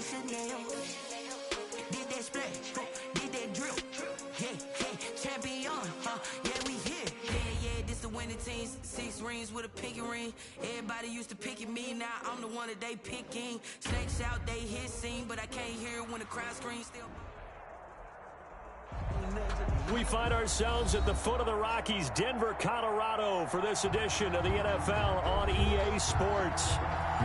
Chanel. Did that splash, did that drip. Yeah, champion, yeah, we here. Yeah, this the winning team. 6 rings with a pinky ring. Everybody used to picking me, now I'm the one that they picking. Snakes out, they hissing, but I can't hear it when the crowd screams still. We find ourselves at the foot of the Rockies, Denver, Colorado, for this edition of the NFL on EA Sports.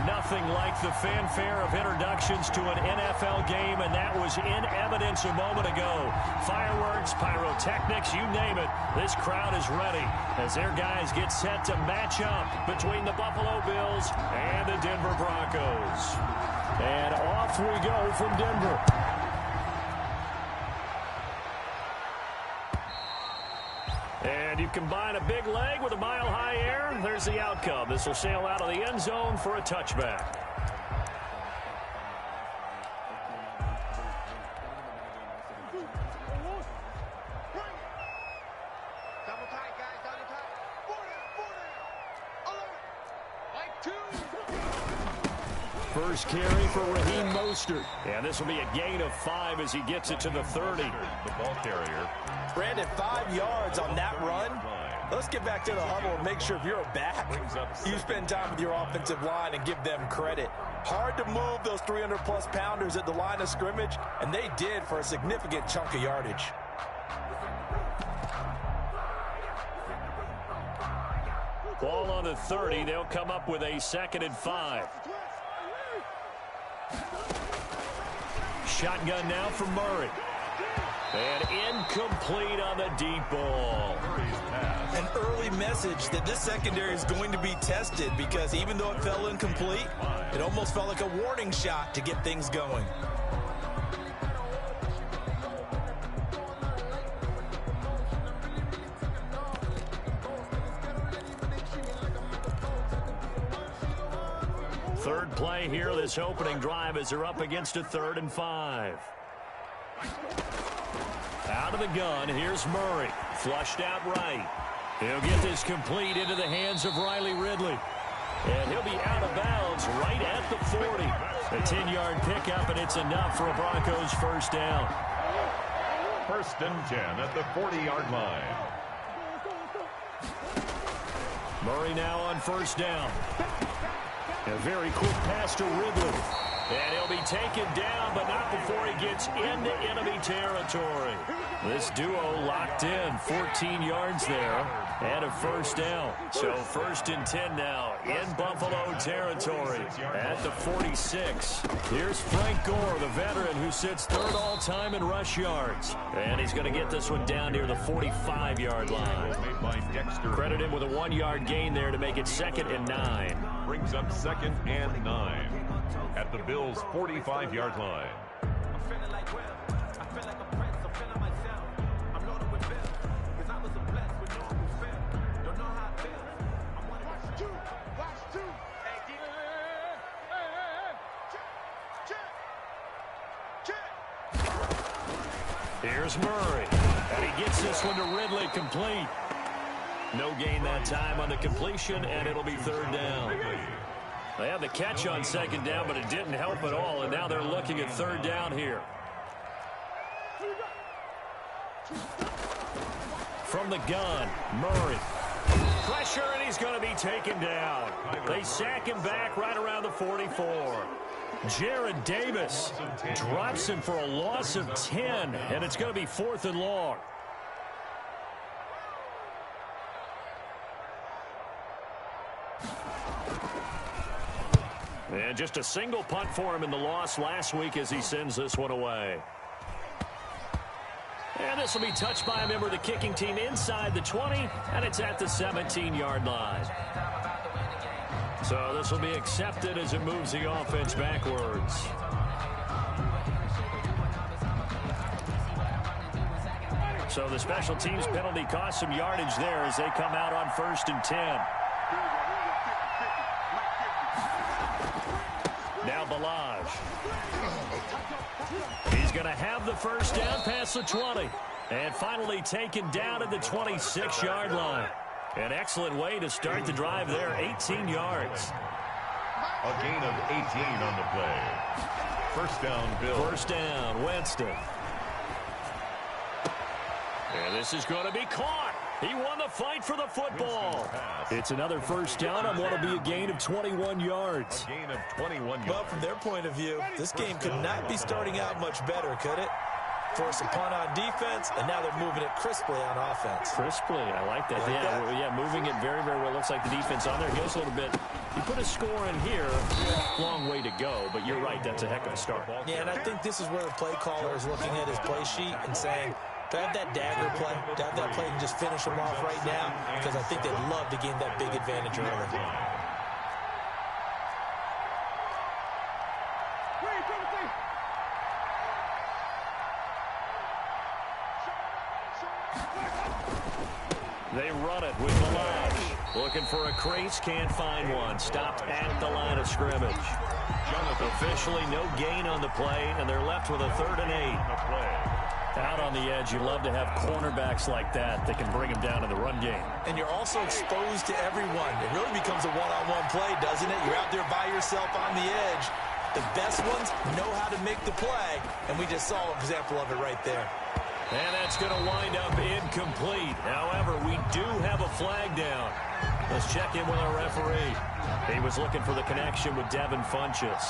Nothing like the fanfare of introductions to an NFL game, and that was in evidence a moment ago. Fireworks, pyrotechnics, you name it. This crowd is ready as their guys get set to match up between the Buffalo Bills and the Denver Broncos. And off we go from Denver. And you combine a big leg with a mile-high air, there's the outcome. This will sail out of the end zone for a touchback. First carry for Raheem Mostert. And this will be a gain of 5 as he gets it to the 30. The ball carrier. Brandon, 5 yards on that run. Let's get back to the huddle and make sure if you're a back, you spend time with your offensive line and give them credit. Hard to move those 300-plus pounders at the line of scrimmage, and they did for a significant chunk of yardage. Ball on the 30. They'll come up with a 2nd and 5. Shotgun now for Murray. And incomplete on the deep ball. An early message that this secondary is going to be tested because even though it fell incomplete, it almost felt like a warning shot to get things going. Third play here, this opening drive as they're up against a 3rd and 5. Out of the gun, here's Murray. Flushed out right. He'll get this complete into the hands of Riley Ridley. And he'll be out of bounds right at the 40. A 10-yard pickup, and it's enough for a Broncos first down. 1st and 10 at the 40-yard line. Murray now on first down. A very quick pass to Ridley. And he'll be taken down, but not before he gets into enemy territory. This duo locked in, 14 yards there, and a first down. So 1st and 10 now in Buffalo territory at the 46. Here's Frank Gore, the veteran who sits 3rd all-time in rush yards. And he's going to get this one down near the 45-yard line. Credit him with a 1-yard gain there to make it 2nd and 9. Brings up 2nd and 9 at the Bills' 45-yard line. Here's Murray, and he gets this one to Ridley, complete. No gain that time on the completion, and it'll be 3rd down. They had the catch on 2nd down, but it didn't help at all, and now they're looking at 3rd down here. From the gun, Murray. Pressure, and he's going to be taken down. They sack him back right around the 44. Jared Davis drops him for a loss of 10, and it's going to be 4th and long. And just a single punt for him in the loss last week as he sends this one away. And this will be touched by a member of the kicking team inside the 20, and it's at the 17-yard line. So this will be accepted as it moves the offense backwards. So the special teams penalty cost some yardage there as they come out on 1st and 10. Now Balaj. He's going to have the first down past the 20. And finally taken down at the 26-yard line. An excellent way to start the drive there, 18 yards. A gain of 18 on the play. First down, Bill. First down, Winston. And this is going to be caught. He won the fight for the football. It's another first down on what will be a gain of 21 yards. A gain of 21 yards. Well, from their point of view, this game could not be starting out much better, could it? Force a punt on defense, and now they're moving it crisply on offense. Crisply, I like that. Yeah, moving it very, very well. Looks like the defense on their heels a little bit. You put a score in here, long way to go, but you're right, that's a heck of a start. Yeah, and I think this is where the play caller is looking at his play sheet and saying, to have that dagger play, to have that play and just finish them off right now, because I think they'd love to gain that big advantage early. They run it with Balaj. Looking for a crease, can't find one. Stopped at the line of scrimmage. Officially no gain on the play, and they're left with a 3rd and 8. Out on the edge, you love to have cornerbacks like that that can bring them down in the run game. And you're also exposed to everyone. It really becomes a one-on-one play, doesn't it? You're out there by yourself on the edge. The best ones know how to make the play, and we just saw an example of it right there. And that's going to wind up incomplete. However, we do have a flag down. Let's check in with our referee. He was looking for the connection with Devin Funchess.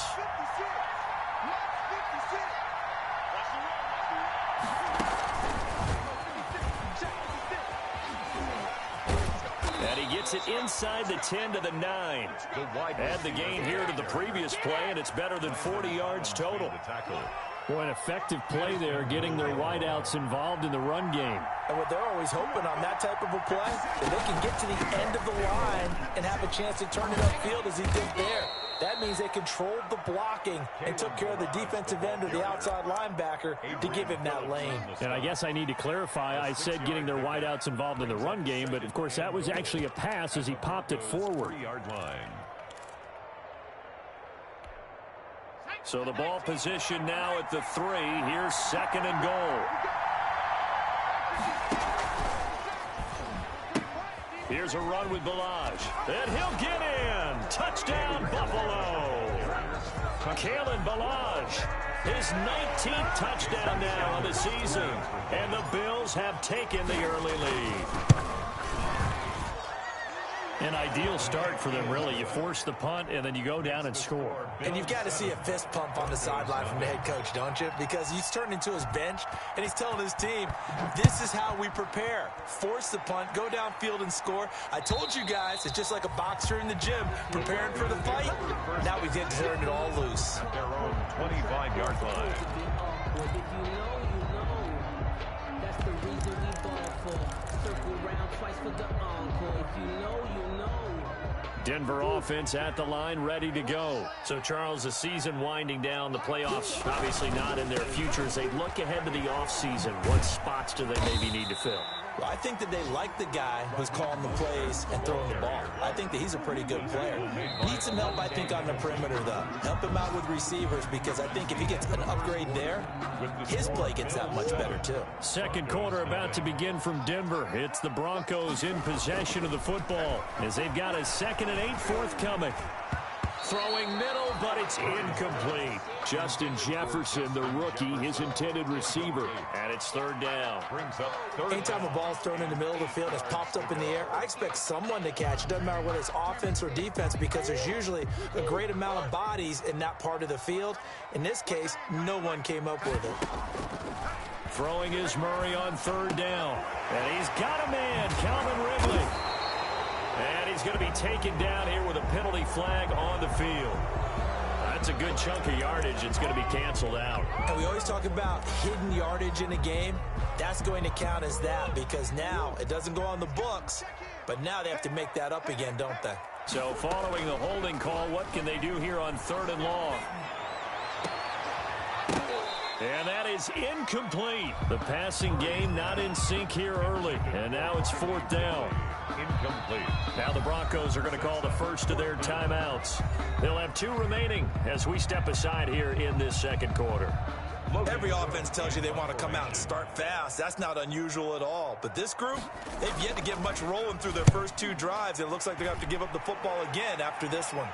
And he gets it inside the 10 to the 9. Add the gain here to the previous play, and it's better than 40 yards total. Boy, an effective play there, getting their wideouts involved in the run game. And what they're always hoping on that type of a play, that they can get to the end of the line and have a chance to turn it upfield as he did there. That means they controlled the blocking and took care of the defensive end or the outside linebacker to give him that lane. And I guess I need to clarify, I said getting their wideouts involved in the run game, but of course that was actually a pass as he popped it forward. 3-yard line. So the ball position now at the 3. Here's 2nd and goal. Here's a run with Balaj. And he'll get in. Touchdown, Buffalo. Kalen Balaj, his 19th touchdown now on the season. And the Bills have taken the early lead. An ideal start for them, really. You force the punt, and then you go down and score. And you've got to see a fist pump on the sideline from the head coach, don't you? Because he's turned into his bench, and he's telling his team, this is how we prepare. Force the punt, go downfield and score. I told you guys, it's just like a boxer in the gym, preparing for the fight. Now we get to turn it all loose. At their own 25-yard line. If you know, you know. That's the reason we ball for. Circle round twice for the encore. If you know, you know. Denver offense at the line, ready to go. So, Charles, the season winding down, the playoffs obviously not in their future. As they look ahead to the offseason, what spots do they maybe need to fill? Well, I think that they like the guy who's calling the plays and throwing the ball. I think that he's a pretty good player. Needs some help, I think, on the perimeter, though. Help him out with receivers, because I think if he gets an upgrade there, his play gets that much better, too. Second quarter about to begin from Denver. It's the Broncos in possession of the football as they've got a 2nd and 8 forthcoming. Throwing middle, but it's incomplete. Justin Jefferson, the rookie, his intended receiver. And it's 3rd down. Anytime a ball's thrown in the middle of the field, it's popped up in the air, I expect someone to catch. It doesn't matter whether it's offense or defense, because there's usually a great amount of bodies in that part of the field. In this case, no one came up with it. Throwing is Murray on 3rd down. And he's got a man, Calvin Ridley. And he's going to be taken down here with a penalty flag on the field. That's a good chunk of yardage. It's going to be canceled out. And we always talk about hidden yardage in a game. That's going to count as that, because now it doesn't go on the books, but now they have to make that up again, don't they? So following the holding call, what can they do here on 3rd and long? And that is incomplete. The passing game not in sync here early. And now it's 4th down. Incomplete. Now the Broncos are going to call the first of their timeouts. They'll have 2 remaining as we step aside here in this second quarter. Every offense tells you they want to come out and start fast. That's not unusual at all. But this group, they've yet to get much rolling through their first 2 drives. It looks like they're going to have to give up the football again after this one.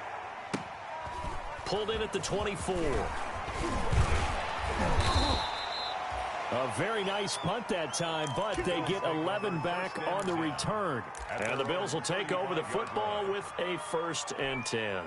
Pulled in at the 24. A very nice punt that time, but they get 11 back on the return. And the Bills will take over the football with a 1st and 10.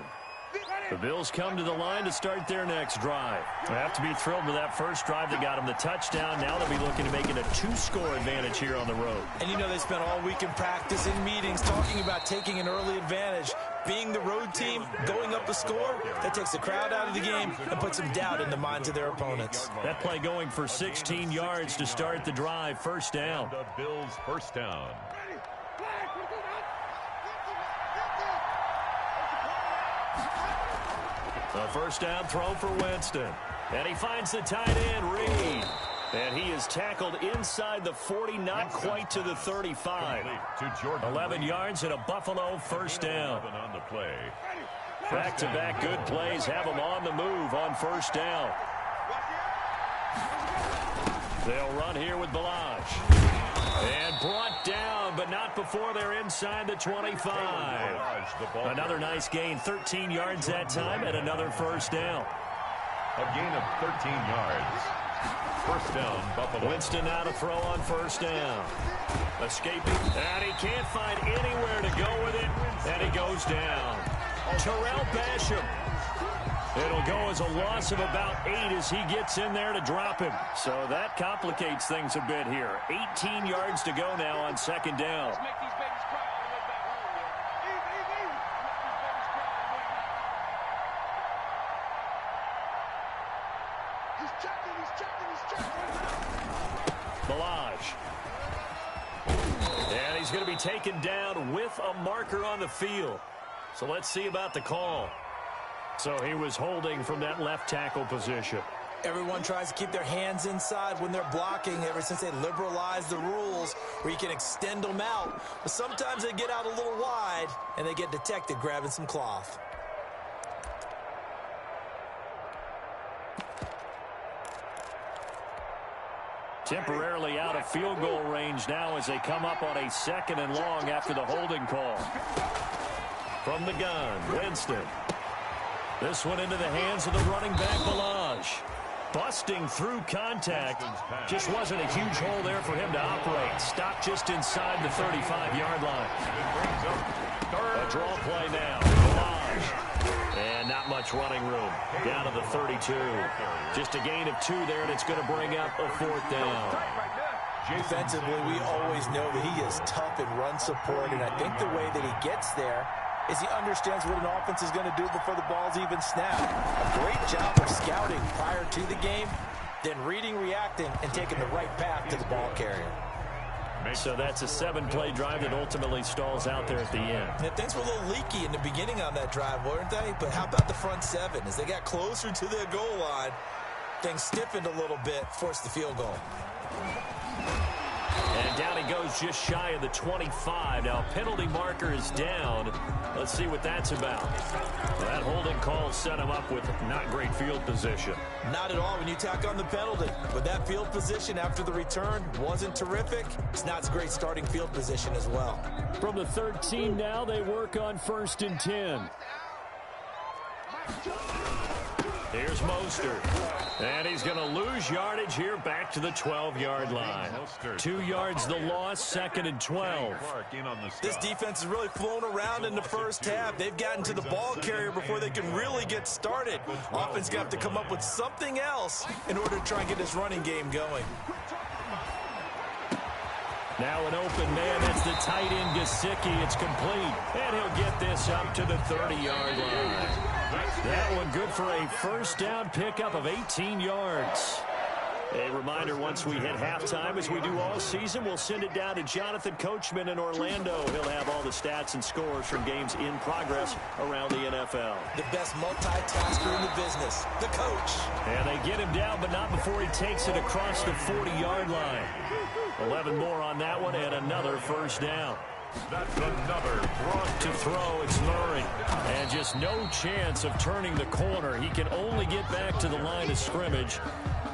The Bills come to the line to start their next drive. They have to be thrilled with that first drive that got them the touchdown. Now they'll be looking to make it a 2-score advantage here on the road. And you know they spent all week in practice, in meetings, talking about taking an early advantage. Being the road team, going up a score, that takes the crowd out of the game and puts some doubt in the minds of their opponents. That play going for 16 yards to start the drive. 1st down. The Bills' 1st down. A 1st down throw for Winston. And he finds the tight end, Reed. And he is tackled inside the 40, not quite to the 35. 11 yards and a Buffalo 1st down. On the play. Back-to-back good plays have them on the move on 1st down. They'll run here with Balaj. And brought down, but not before they're inside the 25. Another nice gain, 13 yards that time, and another 1st down. A gain of 13 yards. 1st down, Buffalo. Winston now to throw on 1st down. Escaping, and he can't find anywhere to go with it, and he goes down. Terrell Basham. It'll go as a loss of about 8 as he gets in there to drop him. So that complicates things a bit here. 18 yards to go now on 2nd down. Let's make these babies cry all the way back home, Balaj. And he's going to be taken down with a marker on the field. So let's see about the call. So he was holding from that left tackle position. Everyone tries to keep their hands inside when they're blocking ever since they liberalized the rules where you can extend them out. But sometimes they get out a little wide and they get detected grabbing some cloth. Temporarily out of field goal range now as they come up on a 2nd and long after the holding call. From the gun, Winston. This one into the hands of the running back, Balaj. Busting through contact. Just wasn't a huge hole there for him to operate. Stopped just inside the 35-yard line. A draw play now. Balaj. And not much running room. Down to the 32. Just a gain of 2 there, and it's going to bring up a 4th down. Defensively, we always know that he is tough in run support, and I think the way that he gets there is he understands what an offense is going to do before the ball's even snapped. A great job of scouting prior to the game, then reading, reacting, and taking the right path to the ball carrier. So that's a 7-play drive that ultimately stalls out there at the end. And things were a little leaky in the beginning on that drive, weren't they? But how about the front 7? As they got closer to their goal line, things stiffened a little bit, forced the field goal. And down he goes just shy of the 25. Now, penalty marker is down. Let's see what that's about. Well, that holding call set him up with not great field position. Not at all when you tack on the penalty. But that field position after the return wasn't terrific. It's not a great starting field position as well. From the 13 now, they work on 1st and 10. Here's Mostert. And he's going to lose yardage here back to the 12-yard line. 2 yards the loss, 2nd and 12. This defense has really flown around in the first half. They've gotten to the ball carrier before they can really get started. Offense got to come up with something else in order to try and get this running game going. Now an open man, that's the tight end, Gesicki. It's complete, and he'll get this up to the 30-yard line. That one good for a 1st down pickup of 18 yards. A reminder, once we hit halftime, as we do all season, we'll send it down to Jonathan Coachman in Orlando. He'll have all the stats and scores from games in progress around the NFL. The best multitasker in the business, the coach. And they get him down, but not before he takes it across the 40-yard line. 11 more on that one, and another 1st down. That's another to throw. It's Murray. And just no chance of turning the corner. He can only get back to the line of scrimmage.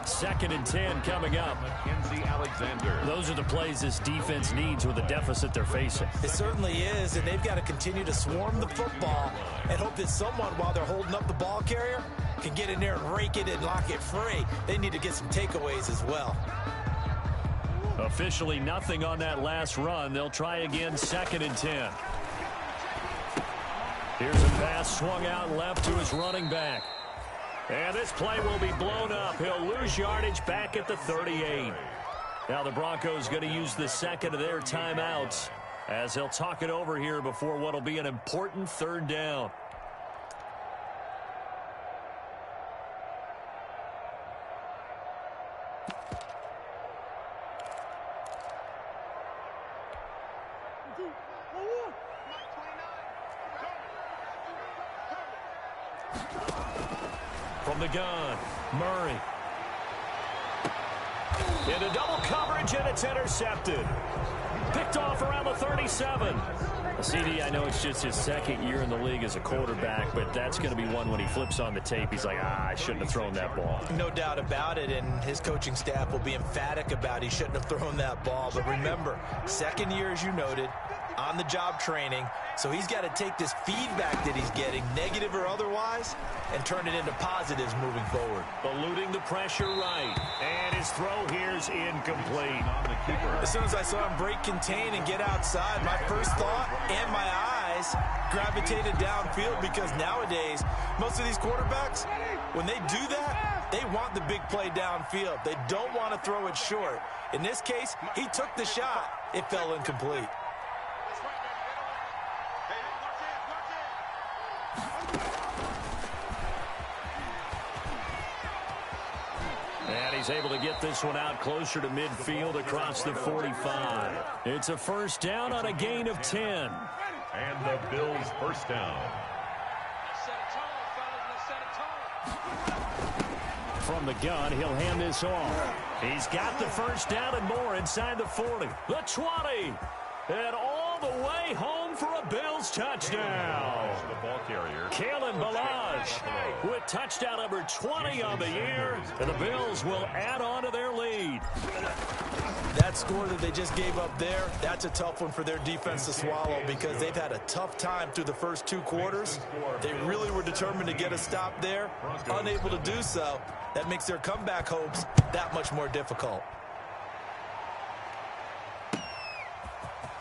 2nd and 10 coming up. Alexander. Those are the plays this defense needs with the deficit they're facing. It certainly is, and they've got to continue to swarm the football and hope that someone, while they're holding up the ball carrier, can get in there and rake it and lock it free, they need to get some takeaways as well. Officially nothing on that last run. They'll try again, 2nd and 10. Here's a pass swung out left to his running back. And this play will be blown up. He'll lose yardage back at the 38. Now the Broncos going to use the second of their timeouts as they'll talk it over here before what will be an important 3rd down. From the gun, Murray. Into double coverage, and it's intercepted. Picked off around the 37. CD, I know it's just his 2nd year in the league as a quarterback, but that's going to be one when he flips on the tape. He's like, I shouldn't have thrown that ball. No doubt about it, and his coaching staff will be emphatic about he shouldn't have thrown that ball. But remember, 2nd year, as you noted, on-the-job training, so he's got to take this feedback that he's getting, negative or otherwise, and turn it into positives moving forward. Eluding the pressure right, and his throw here's incomplete. As soon as I saw him break contain and get outside, my first thought and my eyes gravitated downfield, because nowadays, most of these quarterbacks, when they do that, they want the big play downfield. They don't want to throw it short. In this case, he took the shot. It fell incomplete. And he's able to get this one out closer to midfield across the 45. It's a 1st down on a gain of 10. And the Bills' 1st down. From the gun, he'll hand this off. He's got the 1st down and more inside the 40. The 20. And all the way home for a Bills touchdown. The ball carrier, Kalen Ballage with touchdown number 20 on the year. And the Bills will add on to their lead. That score that they just gave up there, that's a tough one for their defense to swallow, because they've had a tough time through the first 2 quarters. They really were determined to get a stop there, unable to do so. That makes their comeback hopes that much more difficult.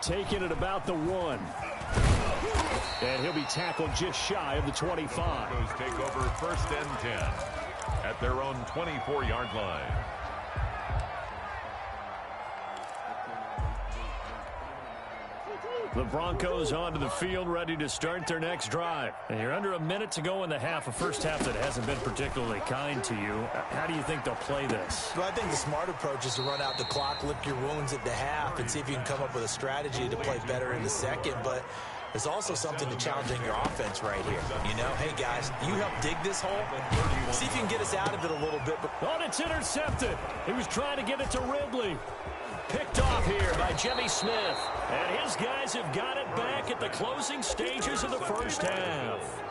Taking it about the 1. And he'll be tackled just shy of the 25. Broncos take over 1st and 10 at their own 24-yard line. The Broncos onto the field, ready to start their next drive. And you're under a minute to go in the half, a first half that hasn't been particularly kind to you. How do you think they'll play this? Well, I think the smart approach is to run out the clock, lick your wounds at the half, and see if you can come up with a strategy to play better in the second. But there's also something to challenging your offense right here. You know, hey, guys, you help dig this hole. See if you can get us out of it a little bit. Oh, it's intercepted. He was trying to get it to Ridley. Picked off here by Jimmy Smith. And his guys have got it back at the closing stages of the first half.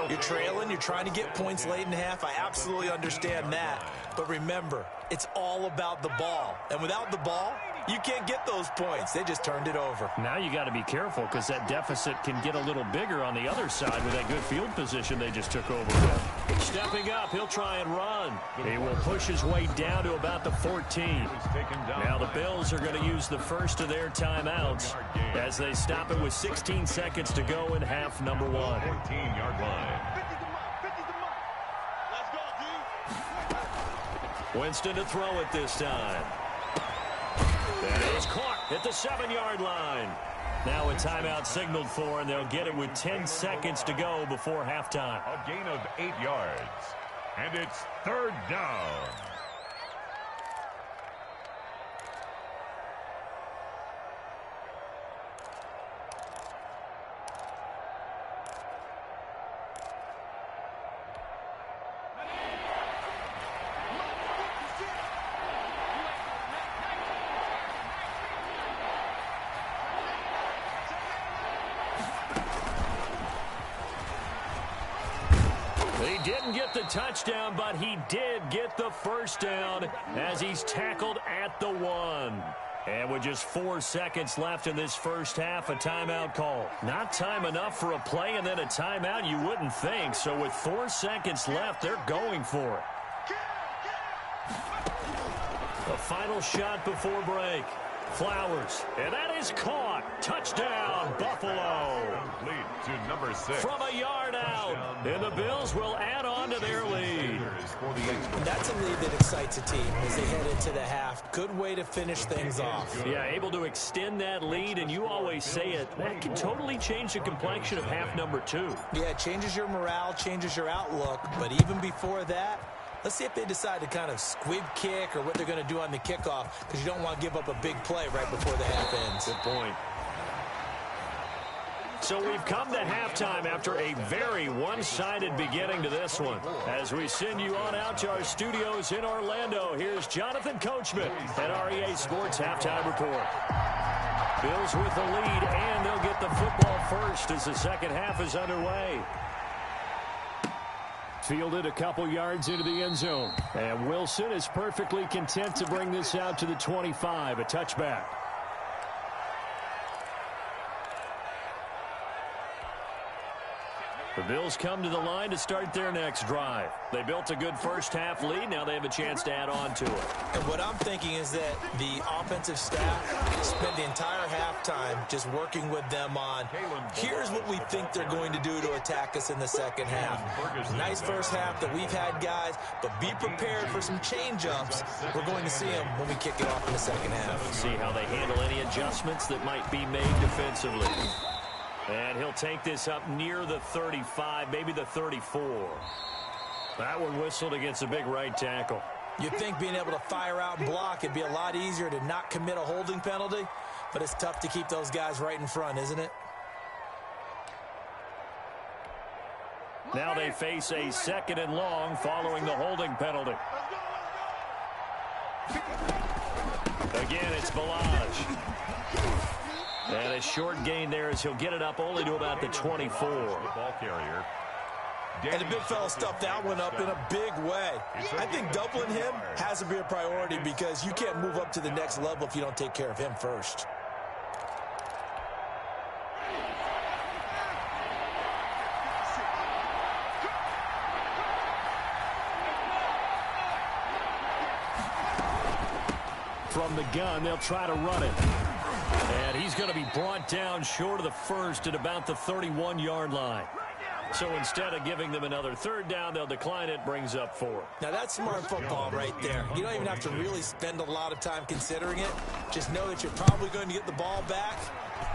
You're trailing. You're trying to get points late in the half. I absolutely understand that. But remember, it's all about the ball. And without the ball, you can't get those points. They just turned it over. Now you got to be careful, because that deficit can get a little bigger on the other side with that good field position they just took over with. Stepping up, he'll try and run. He will push his way down to about the 14. Now the Bills are going to use the first of their timeouts as they stop it with 16 seconds to go in half number 1. 14-yard line. Winston to throw it this time. And it's caught at the 7-yard line. Now a timeout signaled for, and they'll get it with 10 seconds to go before halftime. A gain of 8 yards. And it's 3rd down. Didn't get the touchdown, but he did get the first down as he's tackled at the 1. And with just 4 seconds left in this first half, a timeout call. Not time enough for a play and then a timeout, you wouldn't think. So with 4 seconds left, they're going for it. The final shot before break. Flowers, and that is caught. Touchdown, Buffalo. Lead to number 6. From a yard out, and the Bills will add on to their lead. That's a lead that excites a team as they head into the half. Good way to finish things off. Yeah, able to extend that lead, and you always say it, that can totally change the complexion of half number 2. Yeah, it changes your morale, changes your outlook, but even before that, let's see if they decide to kind of squib kick or what they're going to do on the kickoff, because you don't want to give up a big play right before the half ends. Good point. So we've come to halftime after a very one-sided beginning to this one. As we send you on out to our studios in Orlando, here's Jonathan Coachman at REA Sports Halftime Report. Bills with the lead, and they'll get the football first as the second half is underway. Fielded a couple yards into the end zone. And Wilson is perfectly content to bring this out to the 25, a touchback. The Bills come to the line to start their next drive. They built a good first half lead. Now they have a chance to add on to it. And what I'm thinking is that the offensive staff spent the entire halftime just working with them on, here's what we think they're going to do to attack us in the second half. Nice first half that we've had, guys, but be prepared for some change-ups. We're going to see them when we kick it off in the second half. See how they handle any adjustments that might be made defensively. And he'll take this up near the 35, maybe the 34. That one whistled against a big right tackle. You'd think being able to fire out and block, it'd be a lot easier to not commit a holding penalty, but it's tough to keep those guys right in front, isn't it? Now they face a 2nd and long following the holding penalty. Again, it's Balaj. And a short gain there as he'll get it up only to about the 24. Ball carrier. And the big fella stuffed that one up in a big way. I think doubling him has to be a priority because you can't move up to the next level if you don't take care of him first. From the gun, they'll try to run it. And he's going to be brought down short of the first at about the 31-yard line. So instead of giving them another third down, they'll decline it, brings up 4. Now that's smart football right there. You don't even have to really spend a lot of time considering it. Just know that you're probably going to get the ball back.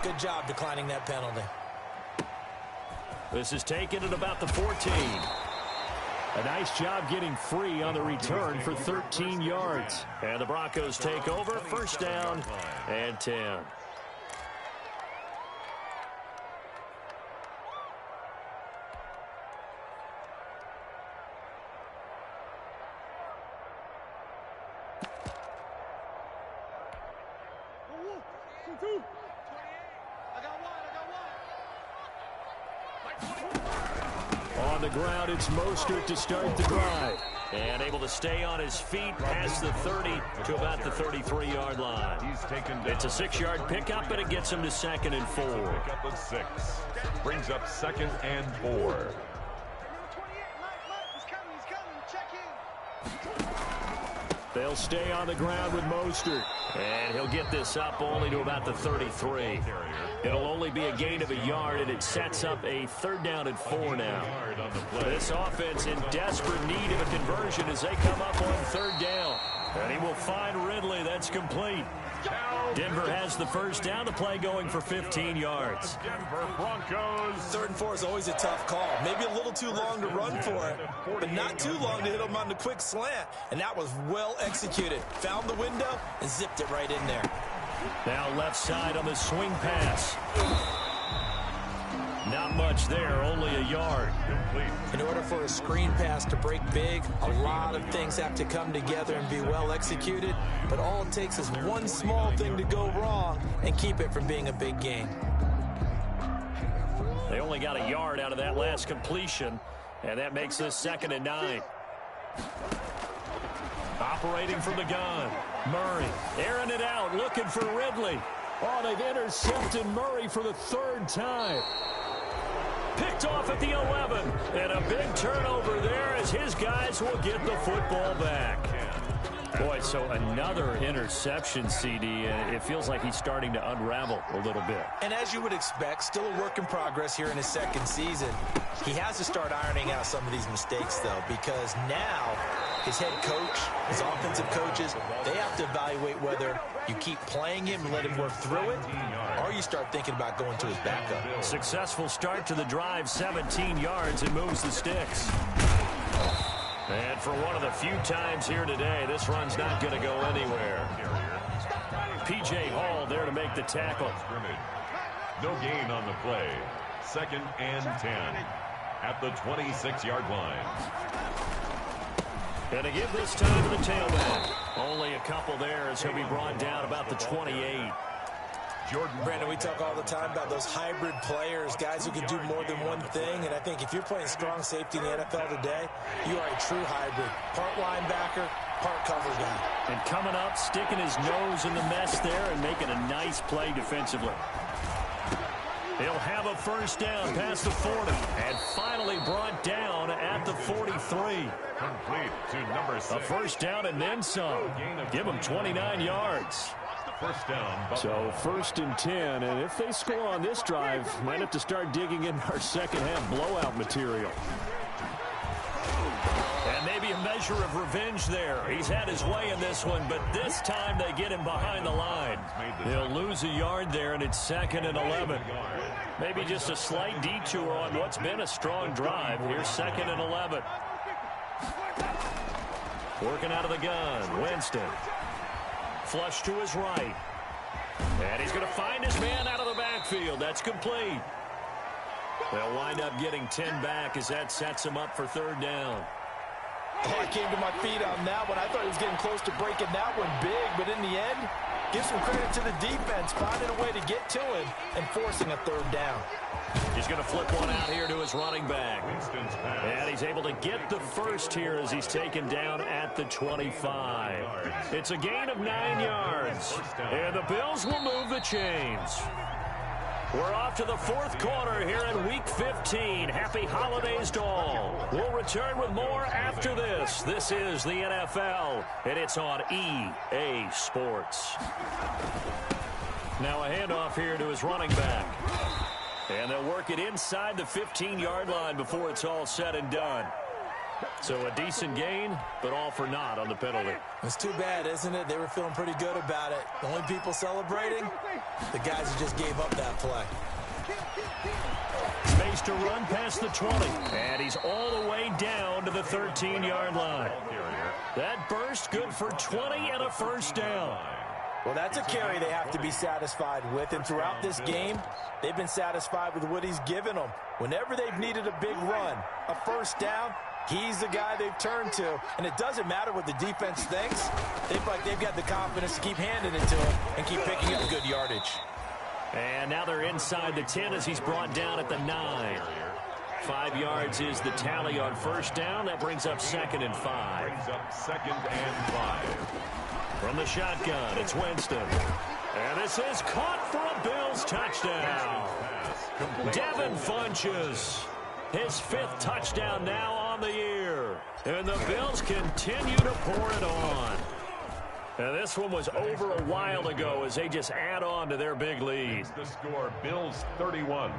Good job declining that penalty. This is taken at about the 14. A nice job getting free on the return for 13 yards. And the Broncos take over, first down and 10. On the ground, it's Mostert to start the drive. And able to stay on his feet past the 30 to about the 33-yard line. It's a 6-yard pickup, but it gets him to 2nd and 4. Pickup of 6. Brings up 2nd and 4. They'll stay on the ground with Mostert. And he'll get this up only to about the 33. It'll only be a gain of a yard, and it sets up a 3rd down and 4 now. This offense in desperate need of a conversion as they come up on 3rd down. And he will find Ridley. That's complete. Denver has the first down. The play going for 15 yards. Denver Broncos. 3rd and 4 is always a tough call. Maybe a little too long to run for it, but not too long to hit him on the quick slant. And that was well executed. Found the window and zipped it right in there. Now left side on the swing pass. Not much there, only a yard. In order for a screen pass to break big, a lot of things have to come together and be well executed. But all it takes is one small thing to go wrong and keep it from being a big gain. They only got a yard out of that last completion, and that makes this 2nd and 9. Operating from the gun. Murray airing it out, looking for Ridley. Oh, they've intercepted Murray for the third time. Picked off at the 11. And a big turnover there as his guys will get the football back. Boy, so another interception, CD. It feels like he's starting to unravel a little bit. And as you would expect, still a work in progress here in his second season. He has to start ironing out some of these mistakes, though, because now his head coach, his offensive coaches, they have to evaluate whether you keep playing him and let him work through it, or you start thinking about going to his backup. Successful start to the drive, 17 yards, and moves the sticks. And for one of the few times here today, this run's not going to go anywhere. P.J. Hall there to make the tackle. No gain on the play. 2nd and 10 at the 26-yard line. And to give this time to the tailback. Only a couple there as he'll be brought down about the 28. Brandon, we talk all the time about those hybrid players, guys who can do more than one thing, and I think if you're playing strong safety in the NFL today, you are a true hybrid. Part linebacker, part cover guy. And coming up, sticking his nose in the mess there and making a nice play defensively. He'll have a first down past the 40 and finally brought down at the 43. Complete to number 6. A first down and then some. Give him 29 yards. First down. So 1st and 10, and if they score on this drive, might have to start digging in our second half blowout material. And maybe a measure of revenge there. He's had his way in this one, but this time they get him behind the line. They'll lose a yard there, and it's 2nd and 11. Maybe just a slight detour on what's been a strong drive. Here's 2nd and 11. Working out of the gun, Winston. Flush to his right. And he's going to find his man out of the backfield. That's complete. They'll wind up getting 10 back as that sets him up for 3rd down. Oh, I came to my feet on that one. I thought he was getting close to breaking that one big, but in the end, give some credit to the defense, finding a way to get to him and forcing a 3rd down. He's going to flip one out here to his running back. And he's able to get the first here as he's taken down at the 25. It's a gain of 9 yards. And the Bills will move the chains. We're off to the 4th quarter here in Week 15. Happy holidays to all. We'll return with more after this. This is the NFL, and it's on EA Sports. Now a handoff here to his running back. And they'll work it inside the 15-yard line before it's all said and done. So a decent gain, but all for naught on the penalty. It's too bad, isn't it? They were feeling pretty good about it. The only people celebrating, the guys who just gave up that play. Space to run past the 20. And he's all the way down to the 13-yard line. That burst good for 20 and a first down. Well, that's a carry they have to be satisfied with, and throughout this game, they've been satisfied with what he's given them. Whenever they've needed a big run, a first down, he's the guy they've turned to, and it doesn't matter what the defense thinks. They've got the confidence to keep handing it to him and keep picking up good yardage. And now they're inside the 10 as he's brought down at the 9. 5 yards is the tally on first down. That brings up 2nd and 5. Brings up 2nd and 5. From the shotgun, it's Winston. And this is caught for a Bills touchdown. Devin Funches, his 5th touchdown now on the year. And the Bills continue to pour it on. And this one was over a while ago as they just add on to their big lead. The score, Bills 31,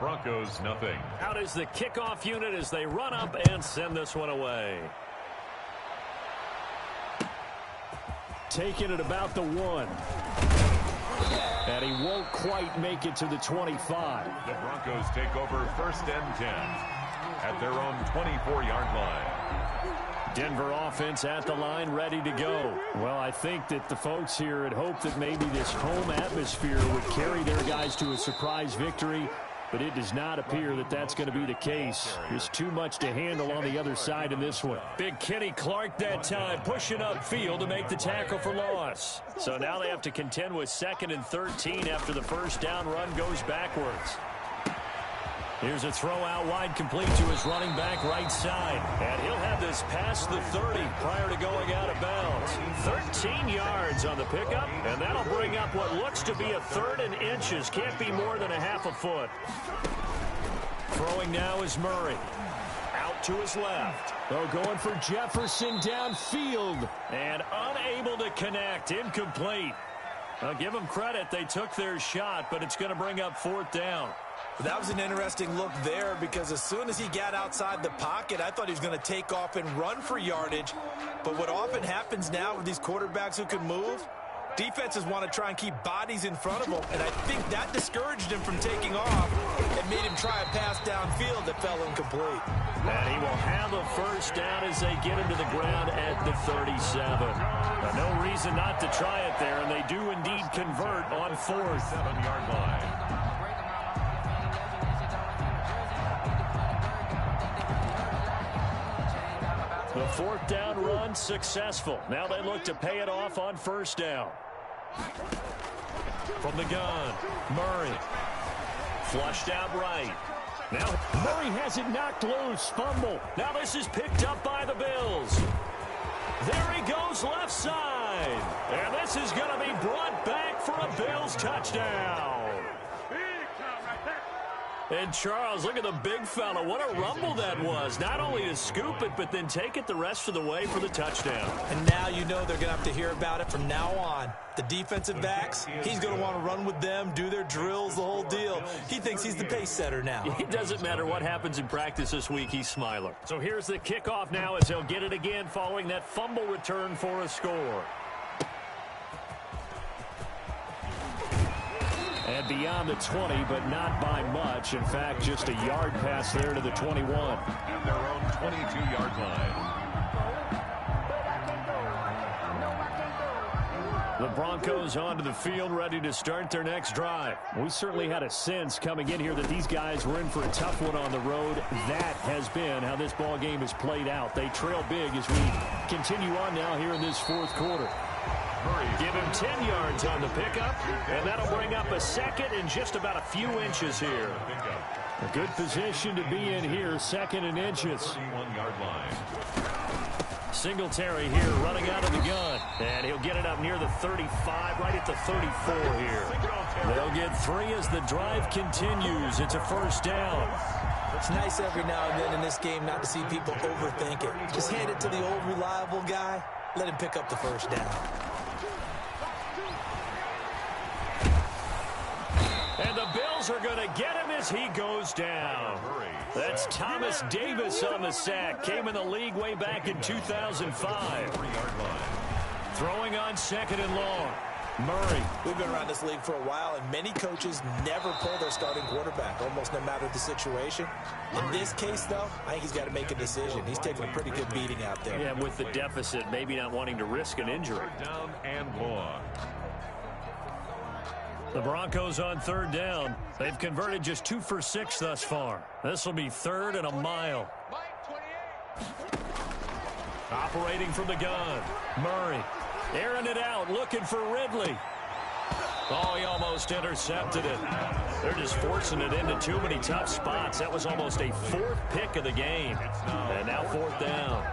Broncos nothing. Out is the kickoff unit as they run up and send this one away. Taking it about the 1. And he won't quite make it to the 25. The Broncos take over 1st and 10 at their own 24-yard line. Denver offense at the line, ready to go. Well, I think that the folks here had hoped that maybe this home atmosphere would carry their guys to a surprise victory, but it does not appear that that's going to be the case. There's too much to handle on the other side in this one. Big Kenny Clark that time, pushing upfield to make the tackle for loss. So now they have to contend with 2nd and 13 after the first down run goes backwards. Here's a throw out wide, complete to his running back right side. And he'll have this past the 30 prior to going out of bounds. 13 yards on the pickup, and that'll bring up what looks to be a 3rd and inches. Can't be more than a half a foot. Throwing now is Murray. Out to his left. Oh, going for Jefferson downfield. And unable to connect. Incomplete. I'll give them credit. They took their shot, but it's going to bring up 4th down. That was an interesting look there because as soon as he got outside the pocket, I thought he was going to take off and run for yardage. But what often happens now with these quarterbacks who can move, defenses want to try and keep bodies in front of them, and I think that discouraged him from taking off and made him try a pass downfield that fell incomplete. And he will have a 1st down as they get him to the ground at the 37. No reason not to try it there, and they do indeed convert on 4th. 7-yard line. The 4th down run successful. Now they look to pay it off on 1st down. From the gun, Murray. Flushed out right. Now Murray has it knocked loose. Fumble. Now this is picked up by the Bills. There he goes left side. And this is going to be brought back for a Bills touchdown. And Charles, look at the big fella. What a rumble that was. Not only to scoop it, but then take it the rest of the way for the touchdown. And now you know they're going to have to hear about it from now on. The defensive backs, he's going to want to run with them, do their drills, the whole deal. He thinks he's the pace setter now. It doesn't matter what happens in practice this week, he's Smiler. So here's the kickoff now as he'll get it again following that fumble return for a score. And beyond the 20, but not by much. In fact, just a yard pass there to the 21. And their own 22-yard line. The Broncos onto the field, ready to start their next drive. We certainly had a sense coming in here that these guys were in for a tough one on the road. That has been how this ball game has played out. They trail big as we continue on now here in this 4th quarter. Give him 10 yards on the pickup, and that'll bring up a 2nd and just about a few inches here. A good position to be in here, 2nd and inches. 31-yard line. Singletary here running out of the gun, and he'll get it up near the 35, right at the 34 here. They'll get 3 as the drive continues. It's a 1st down. It's nice every now and then in this game not to see people overthink it. Just hand it to the old reliable guy. Let him pick up the 1st down. And the Bills are going to get him as he goes down. That's Thomas Davis on the sack. Came in the league way back in 2005. Throwing on 2nd and long. Murray. We've been around this league for a while, and many coaches never pull their starting quarterback, almost no matter the situation. In this case, though, I think he's got to make a decision. He's taking a pretty good beating out there. Yeah, with the deficit, maybe not wanting to risk an injury. Down and long. The Broncos on 3rd down. They've converted just 2 for 6 thus far. This will be 3rd and a mile. Operating from the gun. Murray. Airing it out, looking for Ridley. Oh, he almost intercepted it. They're just forcing it into too many tough spots. That was almost a 4th pick of the game. And now 4th down.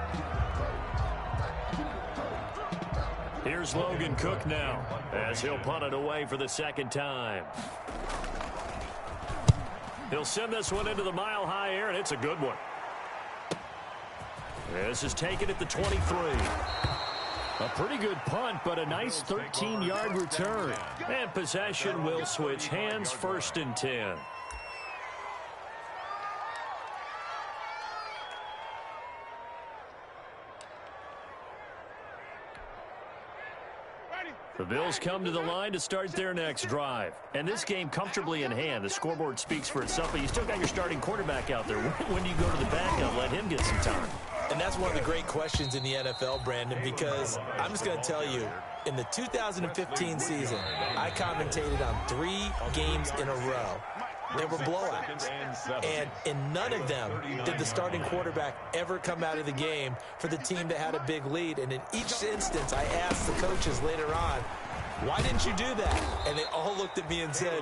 Here's Logan Cook now as he'll punt it away for the 2nd time. He'll send this one into the mile-high air, and it's a good one. This is taken at the 23. A pretty good punt, but a nice 13-yard return. And possession will switch hands, 1st and 10. The Bills come to the line to start their next drive. And this game comfortably in hand. The scoreboard speaks for itself, but you still got your starting quarterback out there. When do you go to the backup? Let him get some time. And that's one of the great questions in the NFL, Brandon, because I'm just going to tell you, in the 2015 season, I commentated on 3 games in a row. They were blowouts. And in none of them did the starting quarterback ever come out of the game for the team that had a big lead. And in each instance, I asked the coaches later on, why didn't you do that? And they all looked at me and said,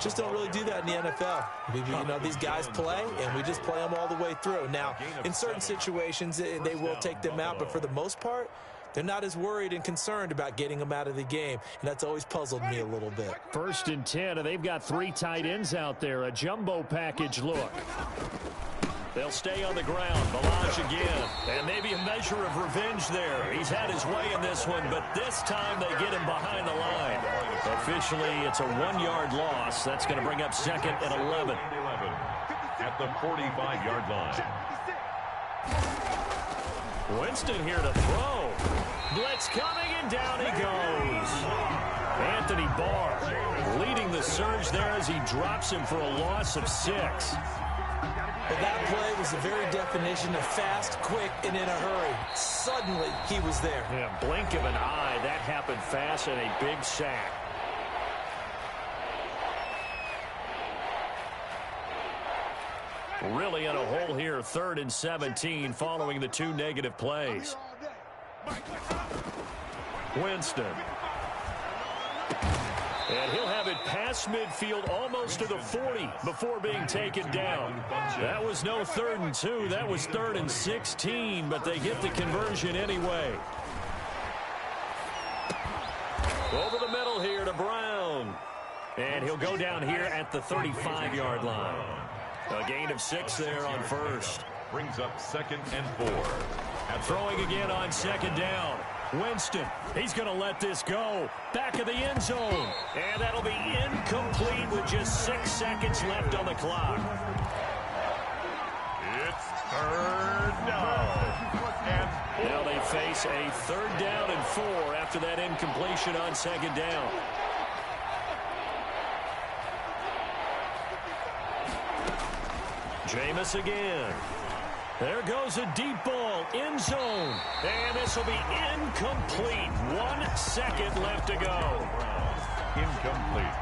just don't really do that in the NFL. You know, these guys play, and we just play them all the way through. Now, in certain situations, they will take them out, but for the most part, They're not as worried and concerned about getting him out of the game, and that's always puzzled me a little bit. 1st and 10, and they've got 3 tight ends out there. A jumbo package look. They'll stay on the ground. Balazs again. And maybe a measure of revenge there. He's had his way in this one, but this time they get him behind the line. Officially, it's a 1-yard loss. That's going to bring up 2nd and 11. At the 45-yard line. Winston here to throw. Blitz coming, and down he goes. Anthony Barr leading the surge there as he drops him for a loss of 6. But that play was the very definition of fast, quick, and in a hurry. Suddenly, he was there. Yeah, blink of an eye. That happened fast, and a big sack. Really in a hole here, 3rd and 17, following the 2 negative plays. Winston. And he'll have it past midfield almost to the 40 before being taken down. That was no 3rd and 2. That was 3rd and 16, but they get the conversion anyway. Over the middle here to Brown. And he'll go down here at the 35-yard line. A gain of 6 there on 1st. Brings up 2nd and 4. Throwing again on 2nd down. Winston, he's going to let this go. Back of the end zone. And that'll be incomplete with just 6 seconds left on the clock. It's 3rd down. And now they face a 3rd down and 4 after that incompletion on 2nd down. Jameis again. There goes a deep ball, end zone. And this will be incomplete. 1 second left to go. incomplete.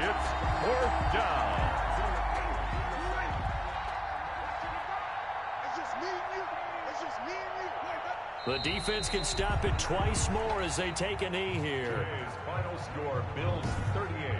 It's 4th down. The defense can stop it twice more as they take a knee here. Today's final score, Bills 38,